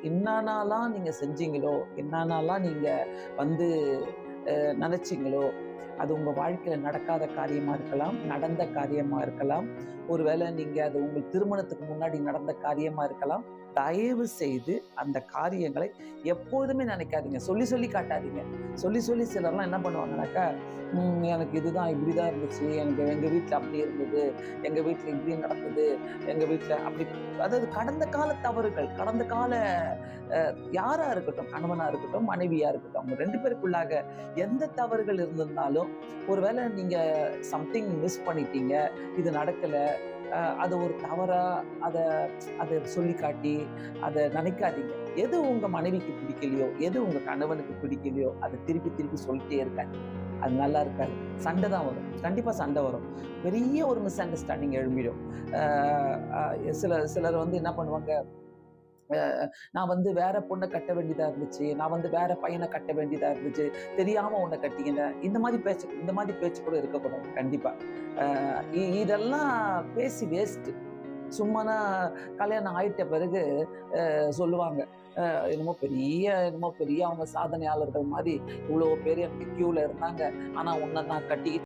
என்னானாலாம் நீங்க செஞ்சீங்களோ, என்னானாலாம் நீங்க வந்து நினைச்சீங்களோ, அது உங்க வாழ்க்கையில நடக்காத காரியமா இருக்கலாம், நடந்த காரியமா இருக்கலாம். ஒருவேளை நீங்க அது உங்க திருமணத்துக்கு முன்னாடி நடந்த காரியமா இருக்கலாம். தயவு செய்து அந்த காரியங்களை எப்பொழுதுமே நினைக்காதீங்க. சொல்லி சொல்லி காட்டாதீங்க. சொல்லி சொல்லி சிலர்லாம் என்ன பண்ணுவாங்கனாக்கா, எனக்கு இதுதான் இப்படிதான் இருந்துச்சு. எனக்கு எங்க வீட்ல அப்படி இருந்தது. எங்க வீட்ல இப்படி நடந்தது. எங்க வீட்ல அப்படி அதாவது கடந்த கால தவறுகள், கடந்த கால யாரா இருக்கட்டும், கணவனா இருக்கட்டும், மனைவியா இருக்கட்டும், அவங்க 2 பேருக்குள்ளாக எந்த தவறுகள் இருந்திருந்தாலும், ஒருவேளை நீங்க சம்திங் மிஸ் பண்ணிட்டீங்க, இது நடக்கல, அது ஒரு தவறா அத அத சொல்லி காட்டி, அத நினைக்காதீங்க. எது உங்க மனைவிக்கு பிடிக்கலையோ, எது உங்க கணவனுக்கு பிடிக்கலையோ, அத திருப்பி திருப்பி சொல்லிட்டே இருக்காதீங்க. அது நல்லா இருக்காது. சண்டை தான் வரும். கண்டிப்பா சண்டை வரும். பெரிய ஒரு மிஸ் அண்டர்ஸ்டாண்டிங் எழும்பிடும். அ அ சிலர் வந்து என்ன பண்ணுவாங்க, நான் வந்து வேற பொண்ண கட்ட வேண்டியதா இருந்துச்சு. நான் வந்து வேற பையன கட்ட வேண்டியதா இருந்துச்சு. தெரியாம உன்ன கட்டிக்கினேன். இந்த மாதிரி பேச்சு கூட இருக்கக்கூடாது. கண்டிப்பா. அ இதெல்லாம் பேசி வேஸ்ட்டு. சும்மானா கல்யாணம் ஆயிட்ட பிறகு சொல்லுவாங்க. என்னமோ பெரிய அவங்க சாதனையாளர்கள் மாரி, இவ்வளோ பேர் எனக்கு கியூல இருந்தாங்க. ஆனா உன்ன நான் கட்டிக்கிட்டேன்.